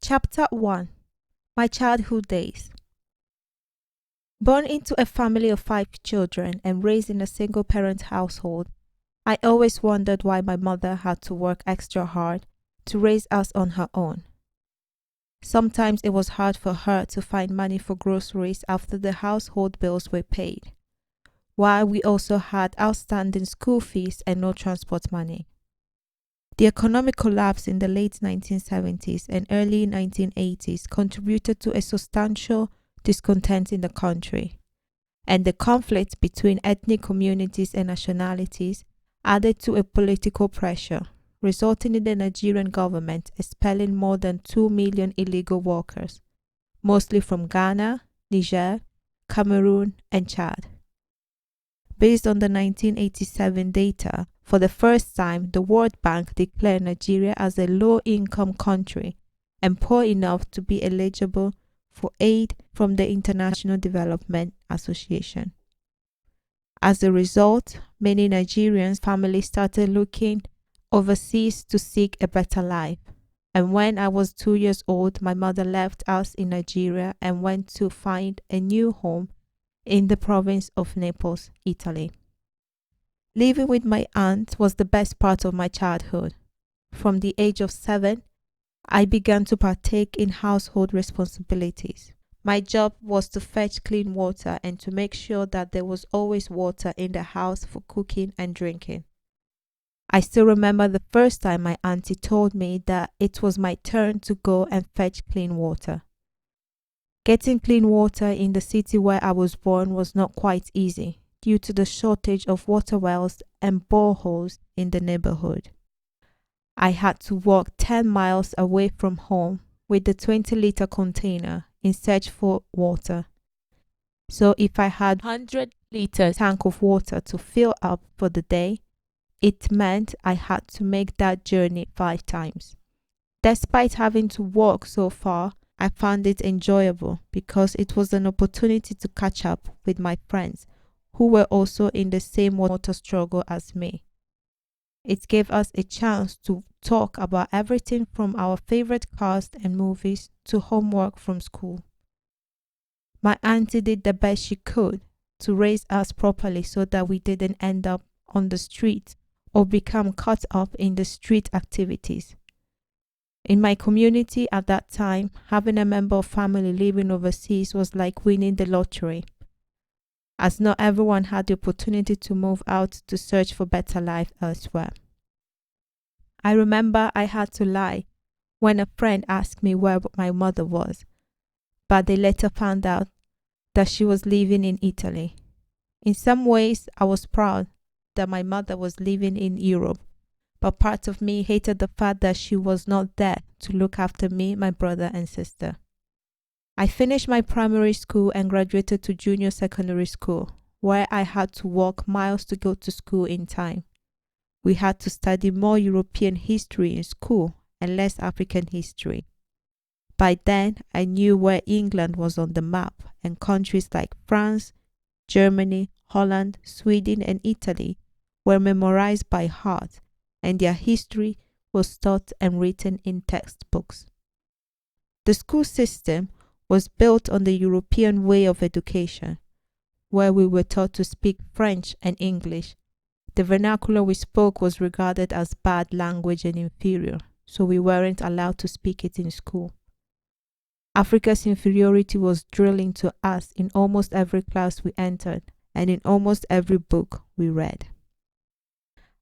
Chapter 1. My Childhood Days. Born into a family of 5 children and raised in a single-parent household, I always wondered why my mother had to work extra hard to raise us on her own. Sometimes it was hard for her to find money for groceries after the household bills were paid, while we also had outstanding school fees and no transport money. The economic collapse in the late 1970s and early 1980s contributed to a substantial discontent in the country, and the conflict between ethnic communities and nationalities added to a political pressure, resulting in the Nigerian government expelling more than 2 million illegal workers, mostly from Ghana, Niger, Cameroon, and Chad. Based on the 1987 data, for the first time, the World Bank declared Nigeria as a low-income country and poor enough to be eligible for aid from the International Development Association. As a result, many Nigerian families started looking overseas to seek a better life. And when I was 2 years old, my mother left us in Nigeria and went to find a new home in the province of Naples, Italy. Living with my aunt was the best part of my childhood. From the age of 7, I began to partake in household responsibilities. My job was to fetch clean water and to make sure that there was always water in the house for cooking and drinking. I still remember the first time my auntie told me that it was my turn to go and fetch clean water. Getting clean water in the city where I was born was not quite easy due to the shortage of water wells and boreholes in the neighborhood. I had to walk 10 miles away from home with the 20-liter container in search for water. So if I had 100-liter tank of water to fill up for the day, it meant I had to make that journey 5 times. Despite having to walk so far, I found it enjoyable because it was an opportunity to catch up with my friends who were also in the same water struggle as me. It gave us a chance to talk about everything from our favorite cars and movies to homework from school. My auntie did the best she could to raise us properly so that we didn't end up on the street or become caught up in the street activities. In my community at that time, having a member of family living overseas was like winning the lottery, as not everyone had the opportunity to move out to search for better life elsewhere. I remember I had to lie when a friend asked me where my mother was, but they later found out that she was living in Italy. In some ways, I was proud that my mother was living in Europe, but part of me hated the fact that she was not there to look after me, my brother and sister. I finished my primary school and graduated to junior secondary school, where I had to walk miles to go to school in time. We had to study more European history in school and less African history. By then, I knew where England was on the map, and countries like France, Germany, Holland, Sweden, and Italy were memorized by heart, and their history was taught and written in textbooks. The school system was built on the European way of education, where we were taught to speak French and English. The vernacular we spoke was regarded as bad language and inferior, so we weren't allowed to speak it in school. Africa's inferiority was drilled into us in almost every class we entered and in almost every book we read.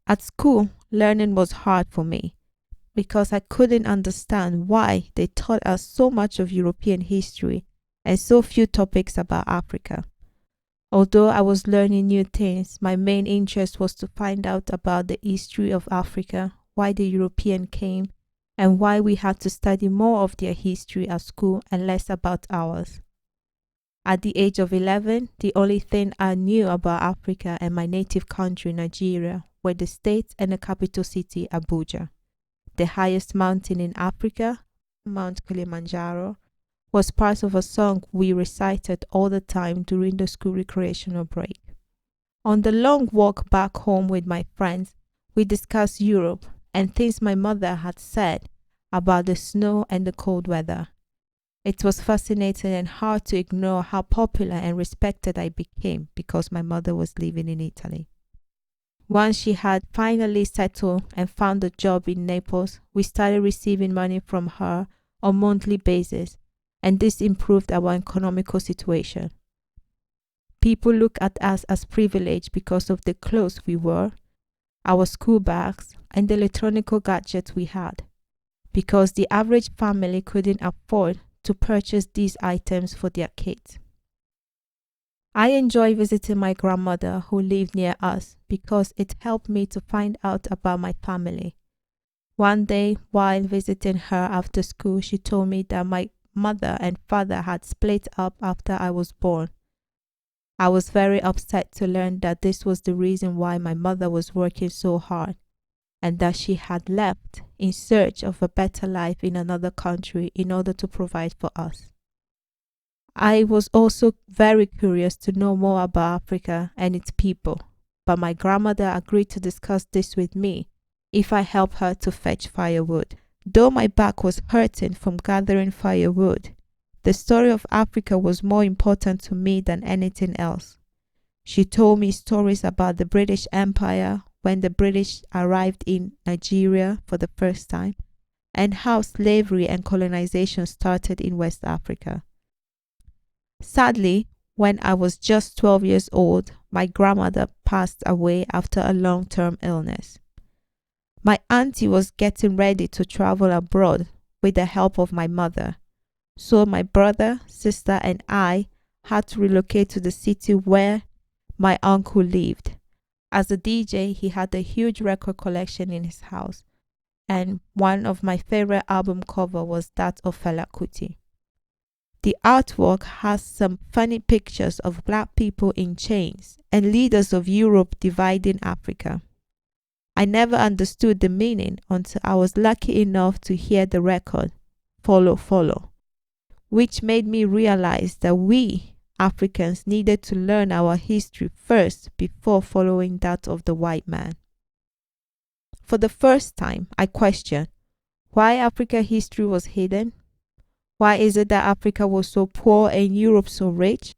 At school, learning was hard for me because I couldn't understand why they taught us so much of European history and so few topics about Africa. Although I was learning new things, my main interest was to find out about the history of Africa, why the European came, and why we had to study more of their history at school and less about ours. At the age of 11, the only thing I knew about Africa and my native country, Nigeria, were the state and the capital city, Abuja. The highest mountain in Africa, Mount Kilimanjaro, was part of a song we recited all the time during the school recreational break. On the long walk back home with my friends, we discussed Europe and things my mother had said about the snow and the cold weather. It was fascinating and hard to ignore how popular and respected I became because my mother was living in Italy. Once she had finally settled and found a job in Naples, we started receiving money from her on a monthly basis, and this improved our economical situation. People look at us as privileged because of the clothes we wore, our school bags, and the electronic gadgets we had, because the average family couldn't afford to purchase these items for their kids. I enjoy visiting my grandmother who lived near us because it helped me to find out about my family. One day, while visiting her after school, she told me that my mother and father had split up after I was born. I was very upset to learn that this was the reason why my mother was working so hard, and that she had left in search of a better life in another country in order to provide for us. I was also very curious to know more about Africa and its people, but my grandmother agreed to discuss this with me if I helped her to fetch firewood. Though my back was hurting from gathering firewood, the story of Africa was more important to me than anything else. She told me stories about the British Empire when the British arrived in Nigeria for the first time, and how slavery and colonization started in West Africa. Sadly, when I was just 12 years old, my grandmother passed away after a long-term illness. My auntie was getting ready to travel abroad with the help of my mother, so my brother, sister, and I had to relocate to the city where my uncle lived. As a DJ, he had a huge record collection in his house, and one of my favorite album covers was that of Fela Kuti. The artwork has some funny pictures of black people in chains and leaders of Europe dividing Africa. I never understood the meaning until I was lucky enough to hear the record, Follow, Follow, which made me realize that we, Africans, needed to learn our history first before following that of the white man. For the first time, I questioned why African history was hidden. Why is it that Africa was so poor and Europe so rich?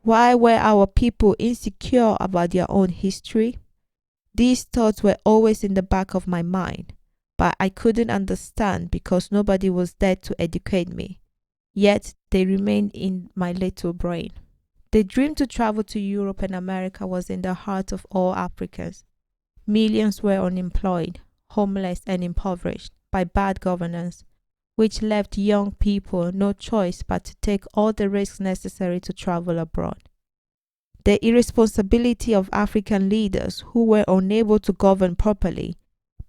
Why were our people insecure about their own history? These thoughts were always in the back of my mind, but I couldn't understand because nobody was there to educate me. Yet they remained in my little brain. The dream to travel to Europe and America was in the heart of all Africans. Millions were unemployed, homeless, and impoverished by bad governance, which left young people no choice but to take all the risks necessary to travel abroad. The irresponsibility of African leaders who were unable to govern properly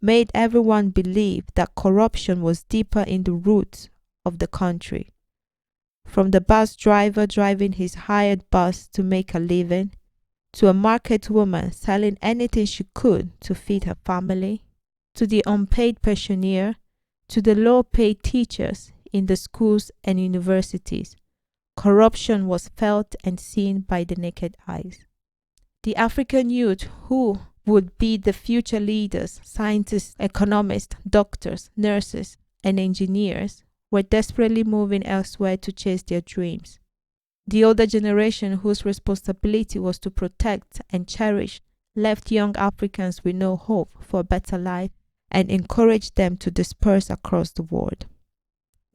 made everyone believe that corruption was deeper in the roots of the country. From the bus driver driving his hired bus to make a living, to a market woman selling anything she could to feed her family, to the unpaid pensioner, to the low-paid teachers in the schools and universities, corruption was felt and seen by the naked eyes. The African youth who would be the future leaders, scientists, economists, doctors, nurses, and engineers were desperately moving elsewhere to chase their dreams. The older generation, whose responsibility was to protect and cherish, left young Africans with no hope for a better life and encouraged them to disperse across the world.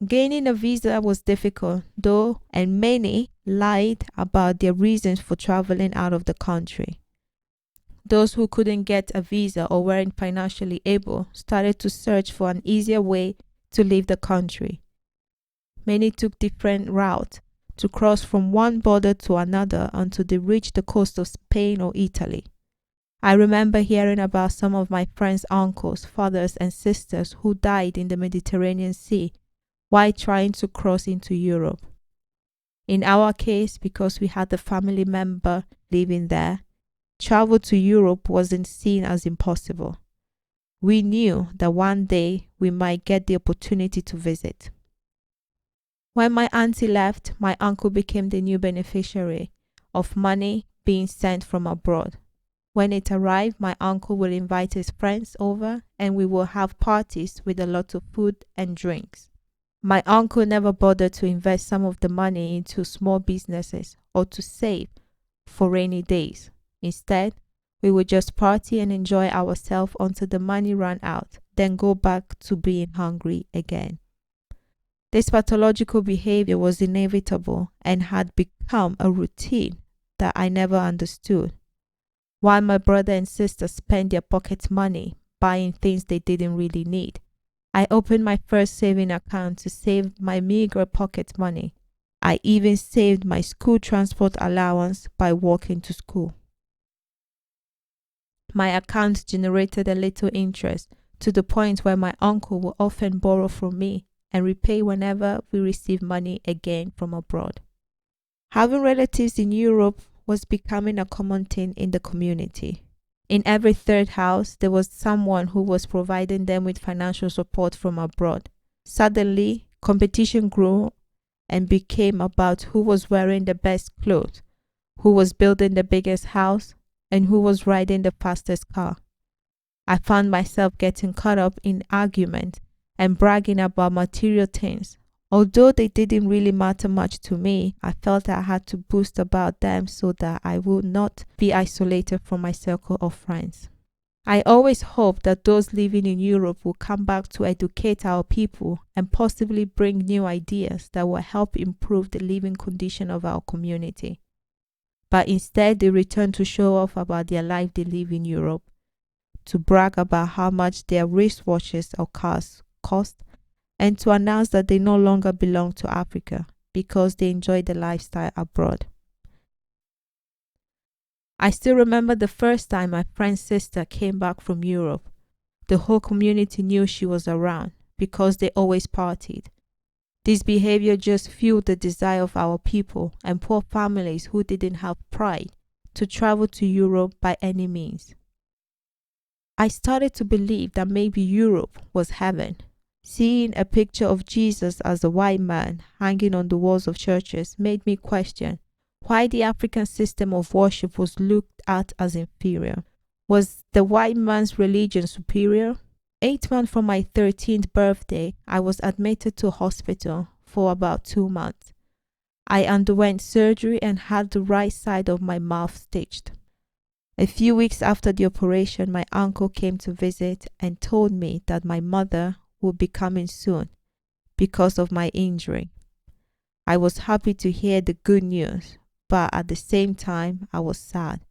Gaining a visa was difficult, though, and many lied about their reasons for traveling out of the country. Those who couldn't get a visa or weren't financially able started to search for an easier way to leave the country. Many took different routes to cross from one border to another until they reached the coast of Spain or Italy. I remember hearing about some of my friends' uncles, fathers, and sisters who died in the Mediterranean Sea while trying to cross into Europe. In our case, because we had a family member living there, travel to Europe wasn't seen as impossible. We knew that one day we might get the opportunity to visit. When my auntie left, my uncle became the new beneficiary of money being sent from abroad. When it arrived, my uncle will invite his friends over and we will have parties with a lot of food and drinks. My uncle never bothered to invest some of the money into small businesses or to save for rainy days. Instead, we would just party and enjoy ourselves until the money ran out, then go back to being hungry again. This pathological behavior was inevitable and had become a routine that I never understood. While my brother and sister spent their pocket money buying things they didn't really need, I opened my first saving account to save my meager pocket money. I even saved my school transport allowance by walking to school. My account generated a little interest to the point where my uncle would often borrow from me and repay whenever we received money again from abroad. Having relatives in Europe was becoming a common thing in the community. In every third house, there was someone who was providing them with financial support from abroad. Suddenly, competition grew and became about who was wearing the best clothes, who was building the biggest house, and who was riding the fastest car. I found myself getting caught up in argument and bragging about material things. Although they didn't really matter much to me, I felt I had to boast about them so that I would not be isolated from my circle of friends. I always hoped that those living in Europe would come back to educate our people and possibly bring new ideas that will help improve the living condition of our community. But instead, they returned to show off about their life they live in Europe, to brag about how much their wristwatches or cars cost, and to announce that they no longer belong to Africa because they enjoy the lifestyle abroad. I still remember the first time my friend's sister came back from Europe. The whole community knew she was around because they always partied. This behavior just fueled the desire of our people and poor families who didn't have pride to travel to Europe by any means. I started to believe that maybe Europe was heaven. Seeing a picture of Jesus as a white man hanging on the walls of churches made me question why the African system of worship was looked at as inferior. Was the white man's religion superior? 8 months from my 13th birthday, I was admitted to hospital for about 2 months. I underwent surgery and had the right side of my mouth stitched. A few weeks after the operation, my uncle came to visit and told me that my mother would be coming soon because of my injury. I was happy to hear the good news, but at the same time I was sad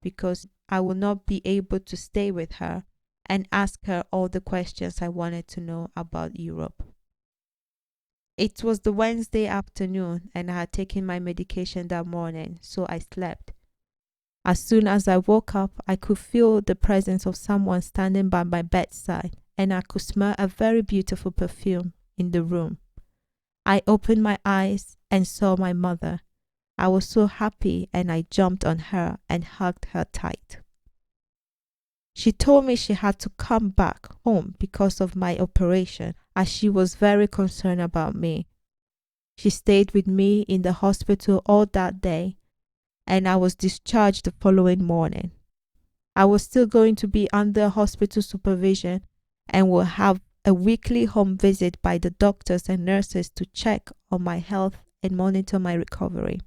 because I would not be able to stay with her and ask her all the questions I wanted to know about Europe. It was the Wednesday afternoon and I had taken my medication that morning, so I slept. As soon as I woke up, I could feel the presence of someone standing by my bedside and I could smell a very beautiful perfume in the room. I opened my eyes and saw my mother. I was so happy and I jumped on her and hugged her tight. She told me she had to come back home because of my operation, as she was very concerned about me. She stayed with me in the hospital all that day, and I was discharged the following morning. I was still going to be under hospital supervision and will have a weekly home visit by the doctors and nurses to check on my health and monitor my recovery.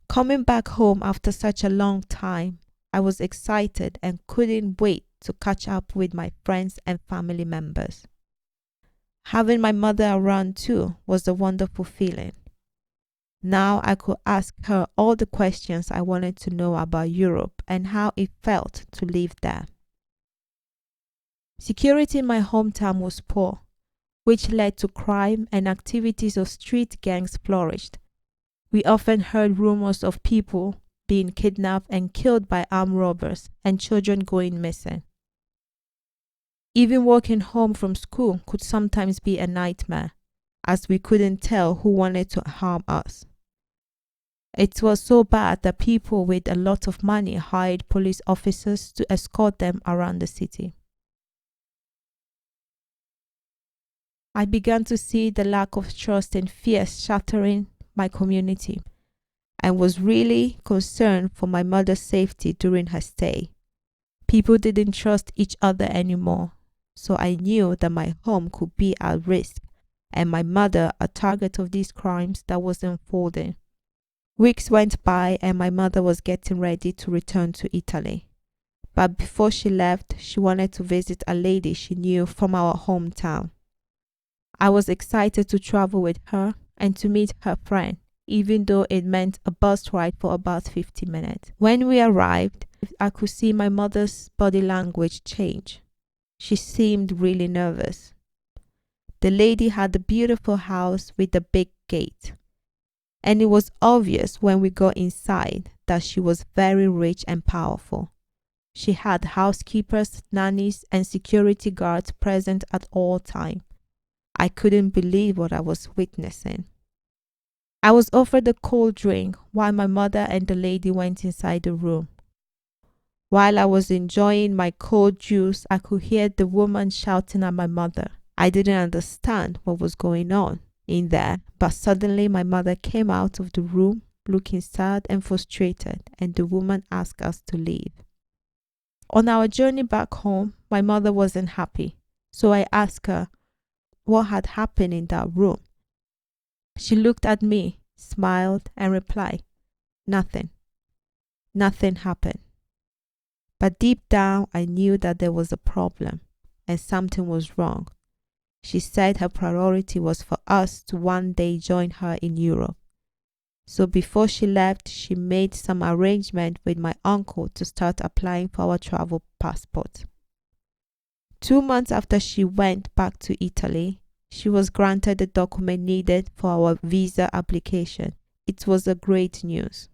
Coming back home after such a long time, I was excited and couldn't wait to catch up with my friends and family members. Having my mother around too was a wonderful feeling. Now I could ask her all the questions I wanted to know about Europe and how it felt to live there. Security in my hometown was poor, which led to crime and activities of street gangs flourished. We often heard rumors of people being kidnapped and killed by armed robbers and children going missing. Even walking home from school could sometimes be a nightmare, as we couldn't tell who wanted to harm us. It was so bad that people with a lot of money hired police officers to escort them around the city. I began to see the lack of trust and fear shattering my community and was really concerned for my mother's safety during her stay. People didn't trust each other anymore, so I knew that my home could be at risk and my mother a target of these crimes that was unfolding. Weeks went by and my mother was getting ready to return to Italy. But before she left, she wanted to visit a lady she knew from our hometown. I was excited to travel with her and to meet her friend, even though it meant a bus ride for about 50 minutes. When we arrived, I could see my mother's body language change. She seemed really nervous. The lady had a beautiful house with a big gate, and it was obvious when we got inside that she was very rich and powerful. She had housekeepers, nannies, and security guards present at all times. I couldn't believe what I was witnessing. I was offered a cold drink while my mother and the lady went inside the room. While I was enjoying my cold juice, I could hear the woman shouting at my mother. I didn't understand what was going on in there, but suddenly my mother came out of the room looking sad and frustrated, and the woman asked us to leave. On our journey back home, my mother wasn't happy, so I asked her what had happened in that room. She looked at me, smiled, and replied, "Nothing. Nothing happened." But deep down, I knew that there was a problem and something was wrong. She said her priority was for us to one day join her in Europe. So before she left, she made some arrangement with my uncle to start applying for our travel passport. 2 months after she went back to Italy, she was granted the document needed for our visa application. It was a great news.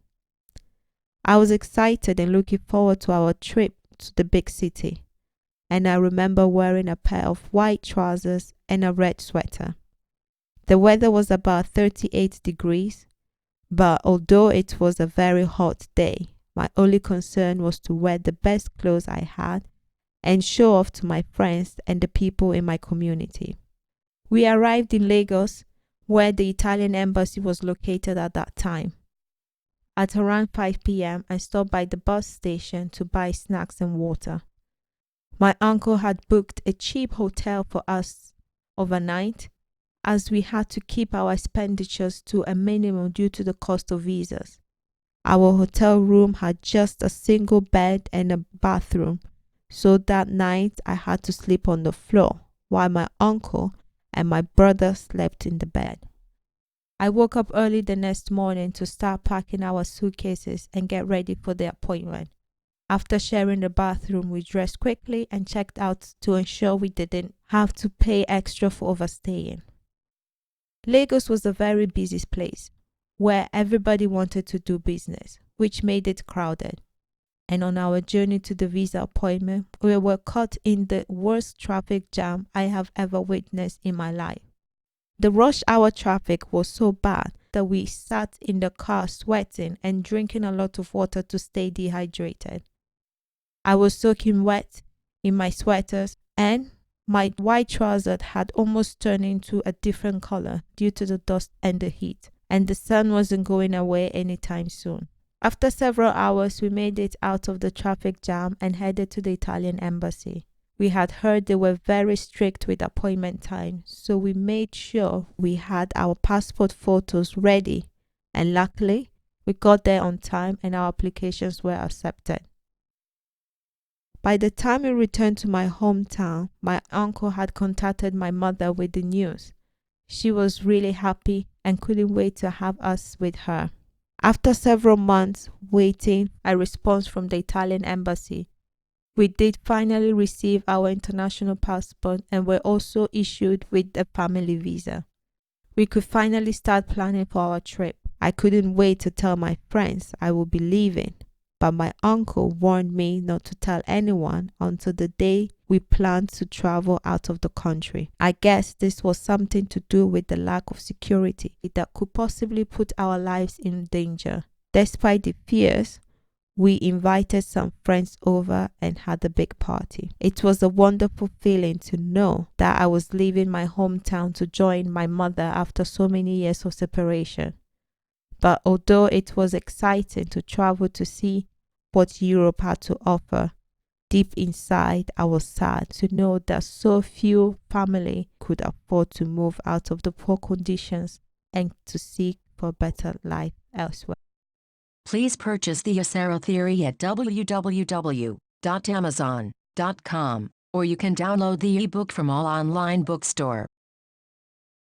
I was excited and looking forward to our trip to the big city, and I remember wearing a pair of white trousers and a red sweater. The weather was about 38 degrees, but although it was a very hot day, my only concern was to wear the best clothes I had and show off to my friends and the people in my community. We arrived in Lagos, where the Italian embassy was located at that time. At around 5 p.m., I stopped by the bus station to buy snacks and water. My uncle had booked a cheap hotel for us overnight, as we had to keep our expenditures to a minimum due to the cost of visas. Our hotel room had just a single bed and a bathroom, so that night I had to sleep on the floor while my uncle and my brother slept in the bed. I woke up early the next morning to start packing our suitcases and get ready for the appointment. After sharing the bathroom, we dressed quickly and checked out to ensure we didn't have to pay extra for overstaying. Lagos was a very busy place where everybody wanted to do business, which made it crowded. And on our journey to the visa appointment, we were caught in the worst traffic jam I have ever witnessed in my life. The rush hour traffic was so bad that we sat in the car sweating and drinking a lot of water to stay dehydrated. I was soaking wet in my sweaters, and my white trousers had almost turned into a different color due to the dust and the heat, and the sun wasn't going away anytime soon. After several hours, we made it out of the traffic jam and headed to the Italian embassy. We had heard they were very strict with appointment time, so we made sure we had our passport photos ready, and luckily, we got there on time and our applications were accepted. By the time we returned to my hometown, my uncle had contacted my mother with the news. She was really happy and couldn't wait to have us with her. After several months waiting a response from the Italian embassy, we did finally receive our international passport and were also issued with a family visa. We could finally start planning for our trip. I couldn't wait to tell my friends I would be leaving, but my uncle warned me not to tell anyone until the day we planned to travel out of the country. I guess this was something to do with the lack of security that could possibly put our lives in danger. Despite the fears, we invited some friends over and had a big party. It was a wonderful feeling to know that I was leaving my hometown to join my mother after so many years of separation. But although it was exciting to travel to see what Europe had to offer, Deep inside, I was sad to know that so few families could afford to move out of the poor conditions and to seek for a better life elsewhere. Please purchase the Osaro Theory at www.amazon.com, or you can download the ebook from all online bookstore.